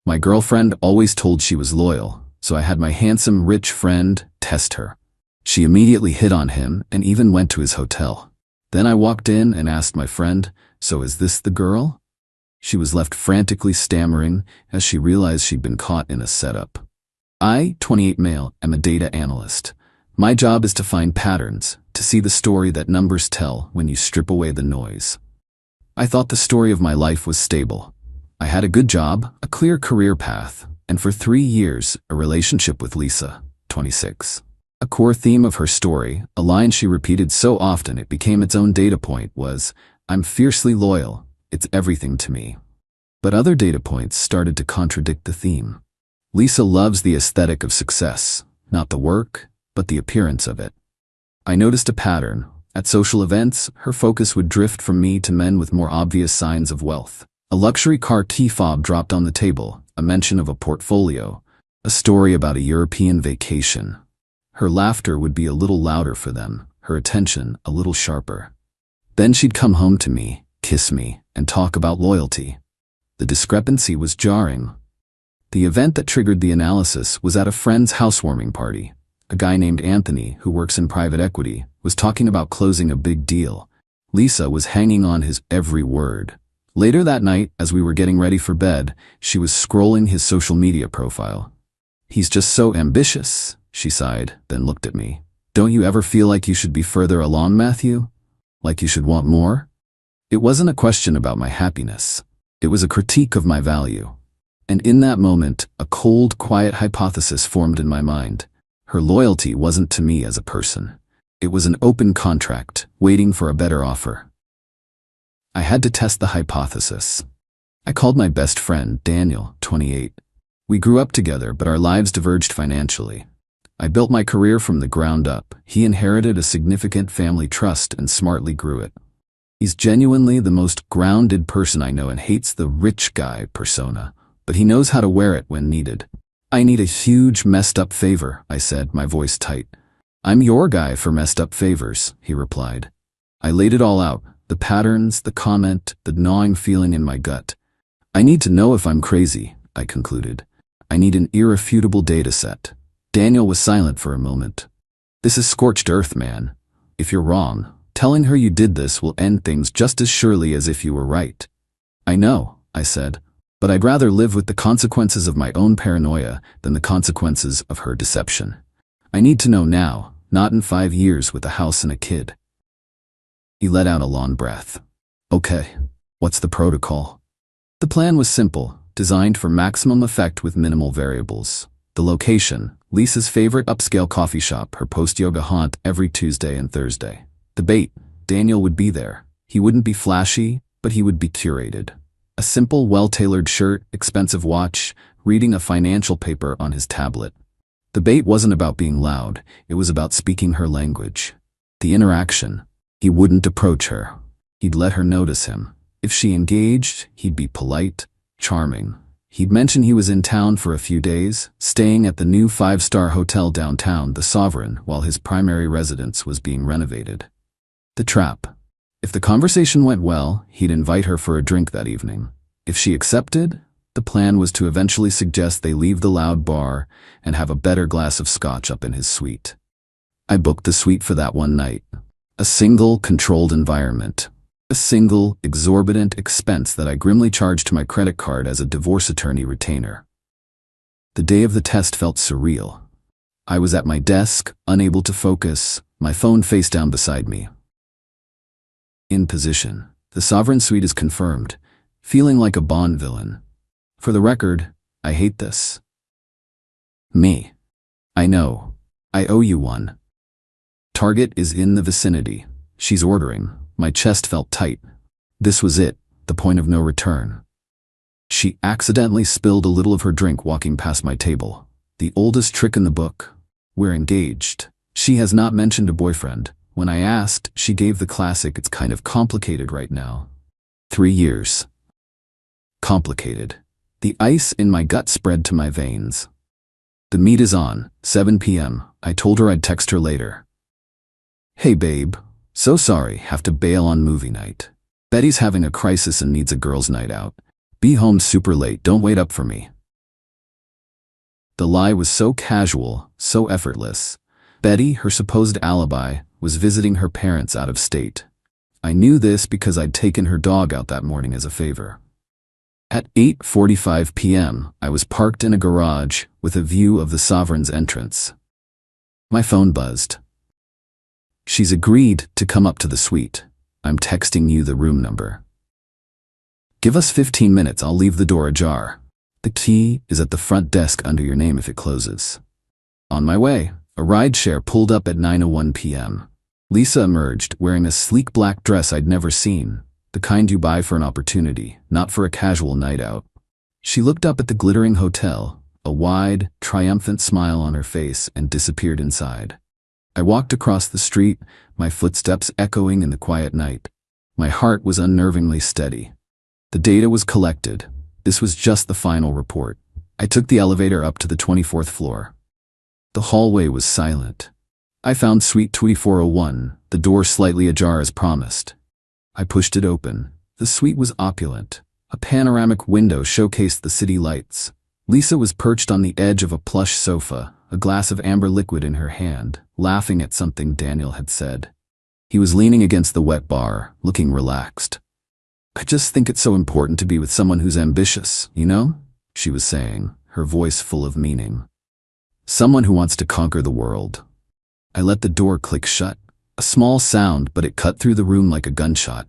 My girlfriend always told she was loyal, so I had my handsome, rich friend test her. She immediately hit on him and even went to his hotel. Then I walked in and asked my friend, "So is this the girl?" She was left frantically stammering as she realized she'd been caught in a setup. I, 28 male, am a data analyst. My job is to find patterns, to see the story that numbers tell when you strip away the noise. I thought the story of my life was stable. I had a good job, a clear career path, and for 3 years, a relationship with Lisa, 26. A core theme of her story, a line she repeated so often it became its own data point, was, "I'm fiercely loyal. It's everything to me." But other data points started to contradict the theme. Lisa loves the aesthetic of success, not the work, but the appearance of it. I noticed a pattern. At social events, her focus would drift from me to men with more obvious signs of wealth. A luxury car key fob dropped on the table, a mention of a portfolio, a story about a European vacation. Her laughter would be a little louder for them, her attention a little sharper. Then she'd come home to me, kiss me, and talk about loyalty. The discrepancy was jarring. The event that triggered the analysis was at a friend's housewarming party. A guy named Anthony, who works in private equity, was talking about closing a big deal. Lisa was hanging on his every word. Later that night, as we were getting ready for bed, she was scrolling his social media profile. "He's just so ambitious," she sighed, then looked at me. "Don't you ever feel like you should be further along, Matthew? Like you should want more?" It wasn't a question about my happiness. It was a critique of my value. And in that moment, a cold, quiet hypothesis formed in my mind. Her loyalty wasn't to me as a person. It was an open contract, waiting for a better offer. I had to test the hypothesis. I called my best friend, Daniel, 28. We grew up together, but our lives diverged financially. I built my career from the ground up. He inherited a significant family trust and smartly grew it. He's genuinely the most grounded person I know and hates the rich guy persona, but he knows how to wear it when needed. "I need a huge messed up favor," I said, my voice tight. "I'm your guy for messed up favors," he replied. I laid it all out, the patterns, the comment, the gnawing feeling in my gut. "I need to know if I'm crazy," I concluded. "I need an irrefutable data set." Daniel was silent for a moment. "This is scorched earth, man. If you're wrong, telling her you did this will end things just as surely as if you were right." "I know," I said, "but I'd rather live with the consequences of my own paranoia than the consequences of her deception. I need to know now, not in 5 years with a house and a kid." He let out a long breath. "Okay, what's the protocol?" The plan was simple, designed for maximum effect with minimal variables. The location, Lisa's favorite upscale coffee shop, her post-yoga haunt every Tuesday and Thursday. The bait, Daniel would be there. He wouldn't be flashy, but he would be curated. A simple, well-tailored shirt, expensive watch, reading a financial paper on his tablet. The bait wasn't about being loud, it was about speaking her language. The interaction. He wouldn't approach her. He'd let her notice him. If she engaged, he'd be polite, charming. He'd mention he was in town for a few days, staying at the new 5-star hotel downtown, the Sovereign, while his primary residence was being renovated. The trap. If the conversation went well, he'd invite her for a drink that evening. If she accepted, the plan was to eventually suggest they leave the loud bar and have a better glass of scotch up in his suite. I booked the suite for that one night. A single, controlled environment. A single, exorbitant expense that I grimly charged to my credit card as a divorce attorney retainer. The day of the test felt surreal. I was at my desk, unable to focus, my phone face down beside me. In position. The Sovereign suite is confirmed, feeling like a Bond villain. For the record, I hate this. Me. I know. I owe you one. Target is in the vicinity. She's ordering. My chest felt tight. This was it, the point of no return. She accidentally spilled a little of her drink walking past my table. The oldest trick in the book. We're engaged. She has not mentioned a boyfriend. When I asked, she gave the classic, "It's kind of complicated right now." 3 years. Complicated. The ice in my gut spread to my veins. The meet is on, 7 p.m. I told her I'd text her later. "Hey babe, so sorry, have to bail on movie night. Betty's having a crisis and needs a girls' night out. Be home super late, don't wait up for me." The lie was so casual, so effortless. Betty, her supposed alibi, was visiting her parents out of state. I knew this because I'd taken her dog out that morning as a favor. At 8:45 p.m., I was parked in a garage with a view of the Sovereign's entrance. My phone buzzed. "She's agreed to come up to the suite. I'm texting you the room number. Give us 15 minutes, I'll leave the door ajar. The key is at the front desk under your name if it closes." On my way, a rideshare pulled up at 9:01 p.m. Lisa emerged wearing a sleek black dress I'd never seen, the kind you buy for an opportunity, not for a casual night out. She looked up at the glittering hotel, a wide, triumphant smile on her face, and disappeared inside. I walked across the street, my footsteps echoing in the quiet night. My heart was unnervingly steady. The data was collected. This was just the final report. I took the elevator up to the 24th floor. The hallway was silent. I found Suite 2401, the door slightly ajar as promised. I pushed it open. The suite was opulent. A panoramic window showcased the city lights. Lisa was perched on the edge of a plush sofa, a glass of amber liquid in her hand, laughing at something Daniel had said. He was leaning against the wet bar, looking relaxed. "I just think it's so important to be with someone who's ambitious, you know?" she was saying, her voice full of meaning. "Someone who wants to conquer the world." I let the door click shut. A small sound, but it cut through the room like a gunshot.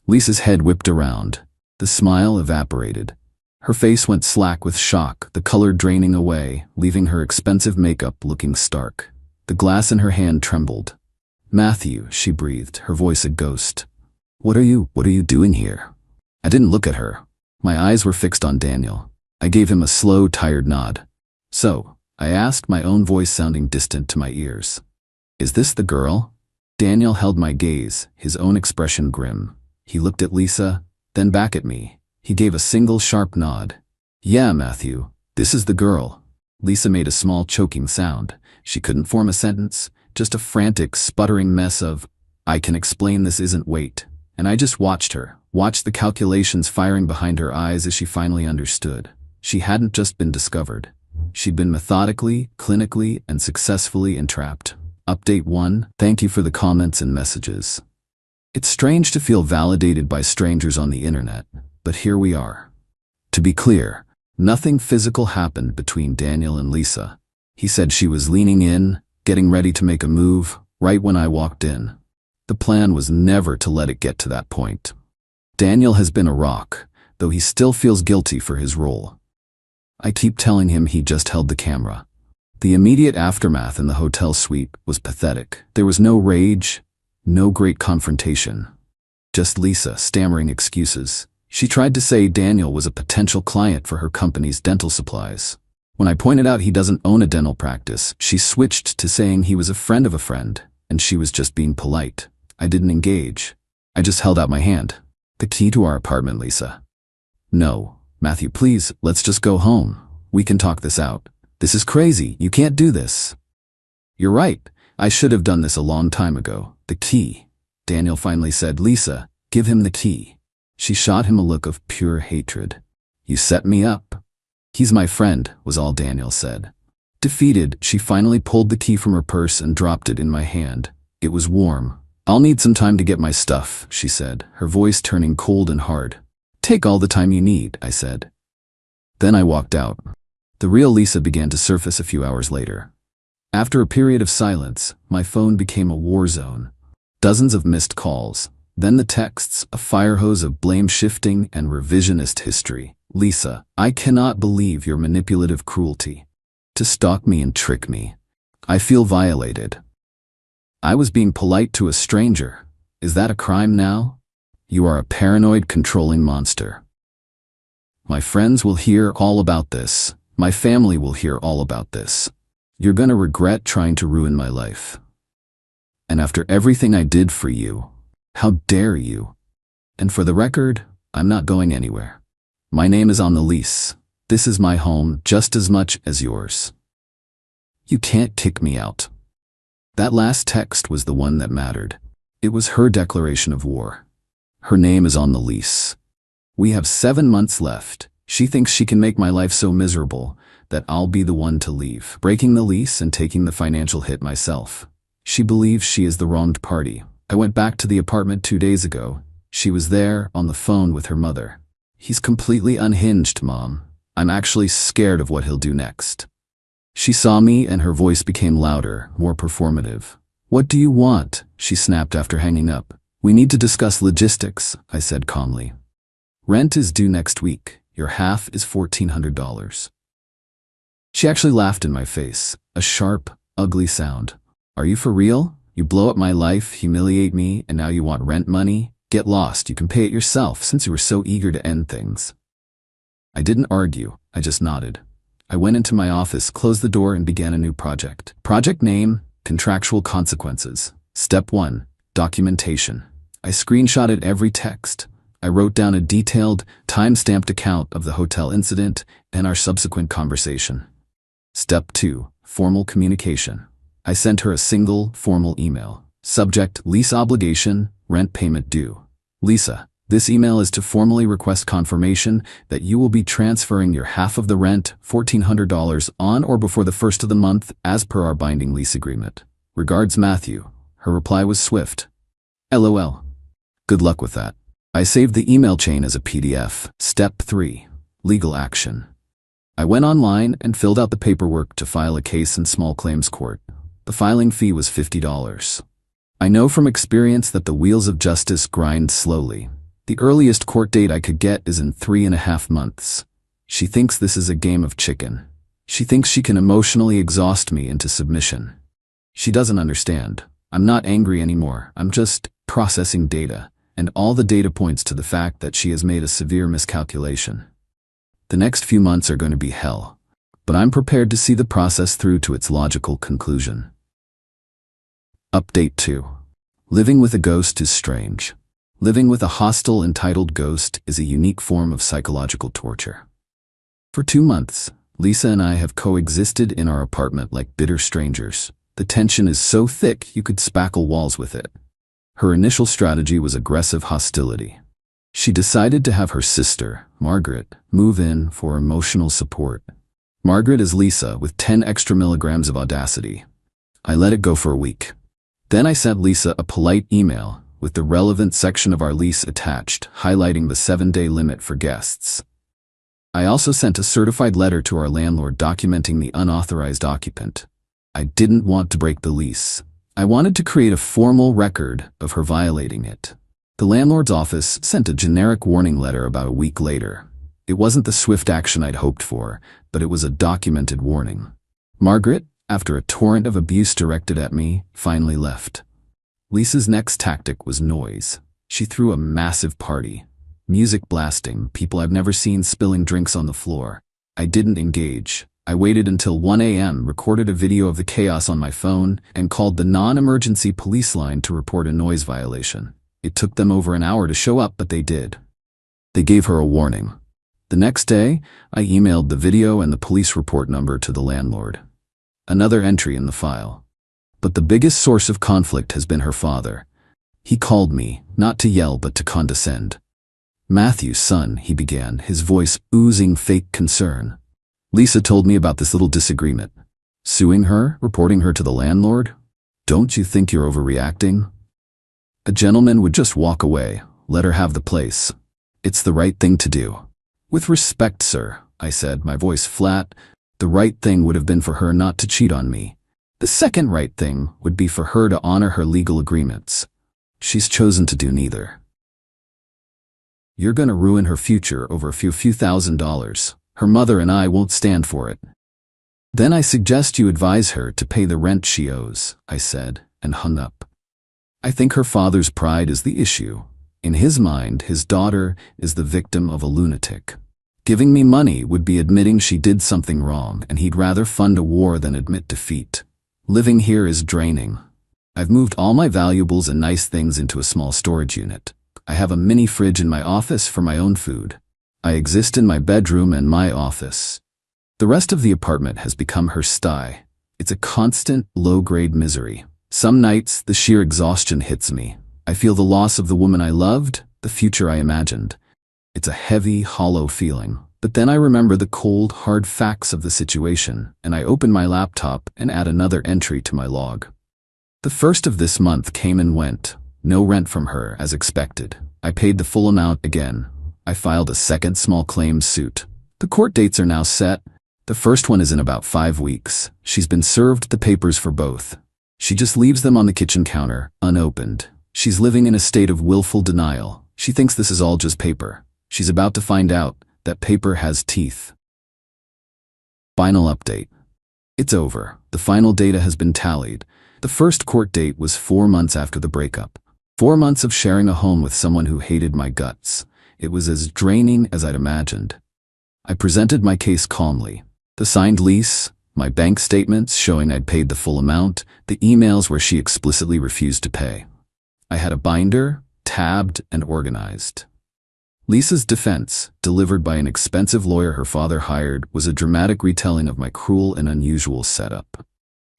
Lisa's head whipped around. The smile evaporated. Her face went slack with shock, the color draining away, leaving her expensive makeup looking stark. The glass in her hand trembled. "Matthew," she breathed, her voice a ghost. What are you doing here?" I didn't look at her. My eyes were fixed on Daniel. I gave him a slow, tired nod. "So," I asked, my own voice sounding distant to my ears. "Is this the girl?" Daniel held my gaze, his own expression grim. He looked at Lisa, then back at me. He gave a single sharp nod. "Yeah, Matthew, this is the girl." Lisa made a small choking sound. She couldn't form a sentence, just a frantic, sputtering mess of, "I can explain this isn't wait." And I just watched her, watched the calculations firing behind her eyes as she finally understood. She hadn't just been discovered. She'd been methodically, clinically, and successfully entrapped. Update 1, thank you for the comments and messages. It's strange to feel validated by strangers on the internet, but here we are. To be clear, nothing physical happened between Daniel and Lisa. He said she was leaning in, getting ready to make a move, right when I walked in. The plan was never to let it get to that point. Daniel has been a rock, though he still feels guilty for his role. I keep telling him he just held the camera. The immediate aftermath in the hotel suite was pathetic. There was no rage, no great confrontation. Just Lisa stammering excuses. She tried to say Daniel was a potential client for her company's dental supplies. When I pointed out he doesn't own a dental practice, she switched to saying he was a friend of a friend, and she was just being polite. I didn't engage. I just held out my hand. "The key to our apartment, Lisa." "No, Matthew, please, let's just go home. We can talk this out. This is crazy. You can't do this." "You're right. I should have done this a long time ago. The key." Daniel finally said, "Lisa, give him the key." She shot him a look of pure hatred. "You set me up." "He's my friend," was all Daniel said. Defeated, she finally pulled the key from her purse and dropped it in my hand. It was warm. "I'll need some time to get my stuff," she said, her voice turning cold and hard. "Take all the time you need," I said. Then I walked out. The real Lisa began to surface a few hours later. After a period of silence, my phone became a war zone. Dozens of missed calls. Then the texts, a fire hose of blame shifting and revisionist history. "Lisa, I cannot believe your manipulative cruelty. To stalk me and trick me. I feel violated. I was being polite to a stranger. Is that a crime now? You are a paranoid, controlling monster. My friends will hear all about this. My family will hear all about this. You're gonna regret trying to ruin my life. And after everything I did for you, how dare you? And for the record, I'm not going anywhere. My name is on the lease. This is my home just as much as yours. You can't kick me out." That last text was the one that mattered. It was her declaration of war. Her name is on the lease. We have 7 months left. She thinks she can make my life so miserable, that I'll be the one to leave, breaking the lease and taking the financial hit myself. She believes she is the wronged party. I went back to the apartment 2 days ago. She was there, on the phone with her mother. He's completely unhinged, Mom. I'm actually scared of what he'll do next. She saw me and her voice became louder, more performative. What do you want? She snapped after hanging up. We need to discuss logistics, I said calmly. Rent is due next week. Your half is $1,400. She actually laughed in my face, a sharp, ugly sound. Are you for real? You blow up my life, humiliate me, and now you want rent money? Get lost, you can pay it yourself since you were so eager to end things. I didn't argue, I just nodded. I went into my office, closed the door, and began a new project. Project name, Contractual Consequences. Step 1, Documentation. I screenshotted every text. I wrote down a detailed, time-stamped account of the hotel incident and our subsequent conversation. Step 2, Formal Communication. I sent her a single, formal email. Subject, Lease Obligation, Rent Payment Due. Lisa, this email is to formally request confirmation that you will be transferring your half of the rent, $1,400, on or before the first of the month, as per our binding lease agreement. Regards, Matthew. Her reply was swift. LOL. Good luck with that. I saved the email chain as a PDF. Step 3, Legal Action. I went online and filled out the paperwork to file a case in small claims court. The filing fee was $50. I know from experience that the wheels of justice grind slowly. The earliest court date I could get is in 3.5 months. She thinks this is a game of chicken. She thinks she can emotionally exhaust me into submission. She doesn't understand. I'm not angry anymore. I'm just processing data, and all the data points to the fact that she has made a severe miscalculation. The next few months are going to be hell, but I'm prepared to see the process through to its logical conclusion. Update 2. Living with a ghost is strange. Living with a hostile, entitled ghost is a unique form of psychological torture. For 2 months, Lisa and I have coexisted in our apartment like bitter strangers. The tension is so thick you could spackle walls with it. Her initial strategy was aggressive hostility. She decided to have her sister, Margaret, move in for emotional support. Margaret is Lisa with 10 extra milligrams of audacity. I let it go for a week. Then I sent Lisa a polite email with the relevant section of our lease attached, highlighting the 7-day limit for guests. I also sent a certified letter to our landlord documenting the unauthorized occupant. I didn't want to break the lease. I wanted to create a formal record of her violating it. The landlord's office sent a generic warning letter about a week later. It wasn't the swift action I'd hoped for, but it was a documented warning. Margaret, after a torrent of abuse directed at me, finally left. Lisa's next tactic was noise. She threw a massive party. Music blasting, people I've never seen spilling drinks on the floor. I didn't engage. I waited until 1 a.m., recorded a video of the chaos on my phone, and called the non-emergency police line to report a noise violation. It took them over an hour to show up, but they did. They gave her a warning. The next day, I emailed the video and the police report number to the landlord. Another entry in the file. But the biggest source of conflict has been her father. He called me, not to yell but to condescend. "Matthew, son," he began, his voice oozing fake concern. "Lisa told me about this little disagreement. Suing her? Reporting her to the landlord? Don't you think you're overreacting? A gentleman would just walk away, let her have the place. It's the right thing to do." "With respect, sir," I said, my voice flat, "the right thing would have been for her not to cheat on me. The second right thing would be for her to honor her legal agreements. She's chosen to do neither. You're gonna ruin her future over a few $1,000. Her mother and I won't stand for it. Then I suggest you advise her to pay the rent she owes," I said, and hung up. I think her father's pride is the issue. In his mind, his daughter is the victim of a lunatic. Giving me money would be admitting she did something wrong, and he'd rather fund a war than admit defeat. Living here is draining. I've moved all my valuables and nice things into a small storage unit. I have a mini fridge in my office for my own food. I exist in my bedroom and my office. The rest of the apartment has become her sty. It's a constant, low-grade misery. Some nights, the sheer exhaustion hits me. I feel the loss of the woman I loved, the future I imagined. It's a heavy, hollow feeling. But then I remember the cold, hard facts of the situation, and I open my laptop and add another entry to my log. The first of this month came and went. No rent from her, as expected. I paid the full amount again. I filed a second small claims suit. The court dates are now set. The first one is in about 5 weeks. She's been served the papers for both. She just leaves them on the kitchen counter, unopened. She's living in a state of willful denial. She thinks this is all just paper. She's about to find out that paper has teeth. Final update. It's over. The final data has been tallied. The first court date was 4 months after the breakup. 4 months of sharing a home with someone who hated my guts. It was as draining as I'd imagined. I presented my case calmly. The signed lease, my bank statements showing I'd paid the full amount, the emails where she explicitly refused to pay. I had a binder, tabbed, and organized. Lisa's defense, delivered by an expensive lawyer her father hired, was a dramatic retelling of my cruel and unusual setup.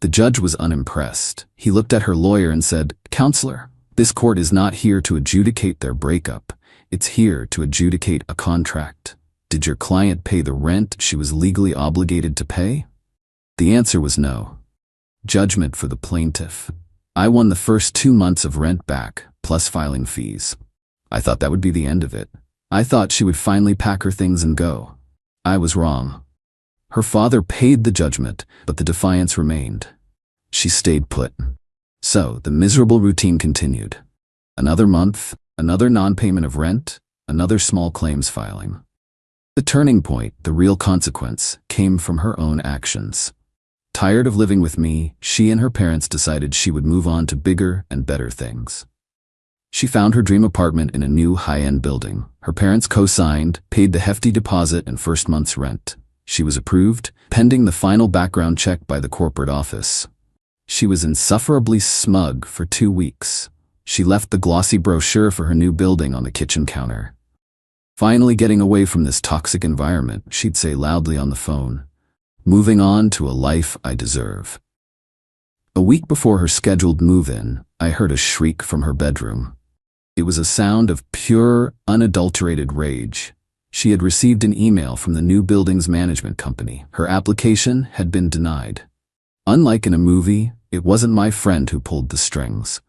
The judge was unimpressed. He looked at her lawyer and said, "Counselor, this court is not here to adjudicate their breakup. It's here to adjudicate a contract. Did your client pay the rent she was legally obligated to pay?" The answer was no. Judgment for the plaintiff. I won the first 2 months of rent back, plus filing fees. I thought that would be the end of it. I thought she would finally pack her things and go. I was wrong. Her father paid the judgment, but the defiance remained. She stayed put. So the miserable routine continued. Another month, another non-payment of rent, another small claims filing. The turning point, the real consequence, came from her own actions. Tired of living with me, she and her parents decided she would move on to bigger and better things. She found her dream apartment in a new high-end building. Her parents co-signed, paid the hefty deposit and first month's rent. She was approved, pending the final background check by the corporate office. She was insufferably smug for 2 weeks. She left the glossy brochure for her new building on the kitchen counter. Finally getting away from this toxic environment, she'd say loudly on the phone, "Moving on to a life I deserve." A week before her scheduled move-in, I heard a shriek from her bedroom. It was a sound of pure, unadulterated rage. She had received an email from the new building's management company. Her application had been denied. Unlike in a movie, it wasn't my friend who pulled the strings.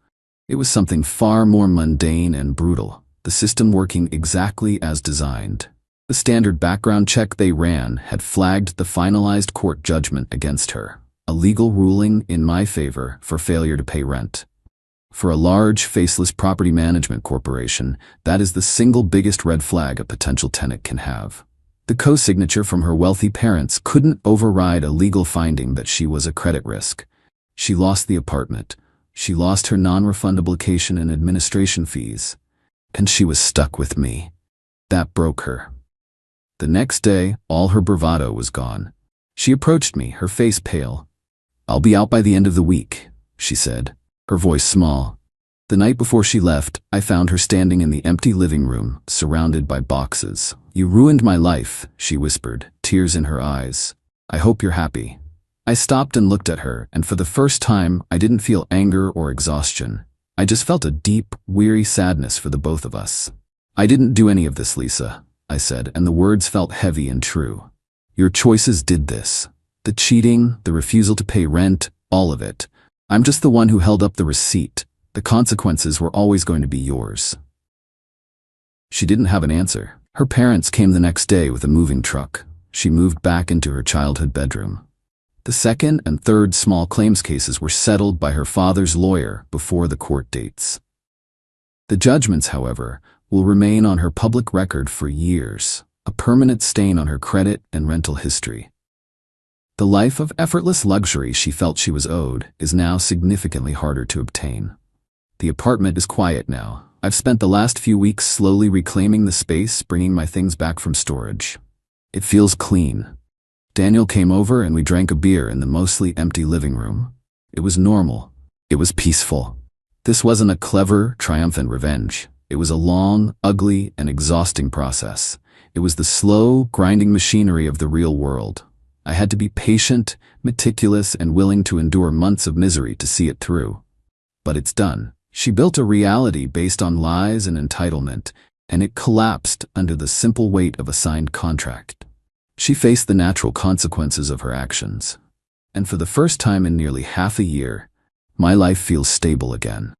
It was something far more mundane and brutal, the system working exactly as designed. The standard background check they ran had flagged the finalized court judgment against her, a legal ruling in my favor for failure to pay rent. For a large, faceless property management corporation, that is the single biggest red flag a potential tenant can have. The co-signature from her wealthy parents couldn't override a legal finding that she was a credit risk. She lost the apartment. She lost her non-refundable vacation and administration fees. And she was stuck with me. That broke her. The next day, all her bravado was gone. She approached me, her face pale. "I'll be out by the end of the week," she said, her voice small. The night before she left, I found her standing in the empty living room, surrounded by boxes. "You ruined my life," she whispered, tears in her eyes. "I hope you're happy." I stopped and looked at her, and for the first time, I didn't feel anger or exhaustion. I just felt a deep, weary sadness for the both of us. "I didn't do any of this, Lisa," I said, and the words felt heavy and true. "Your choices did this. The cheating, the refusal to pay rent, all of it. I'm just the one who held up the receipt. The consequences were always going to be yours." She didn't have an answer. Her parents came the next day with a moving truck. She moved back into her childhood bedroom. The second and third small claims cases were settled by her father's lawyer before the court dates. The judgments, however, will remain on her public record for years, a permanent stain on her credit and rental history. The life of effortless luxury she felt she was owed is now significantly harder to obtain. The apartment is quiet now. I've spent the last few weeks slowly reclaiming the space, bringing my things back from storage. It feels clean. Daniel came over and we drank a beer in the mostly empty living room. It was normal. It was peaceful. This wasn't a clever, triumphant revenge. It was a long, ugly, and exhausting process. It was the slow, grinding machinery of the real world. I had to be patient, meticulous, and willing to endure months of misery to see it through. But it's done. She built a reality based on lies and entitlement, and it collapsed under the simple weight of a signed contract. She faced the natural consequences of her actions. And for the first time in nearly half a year, my life feels stable again.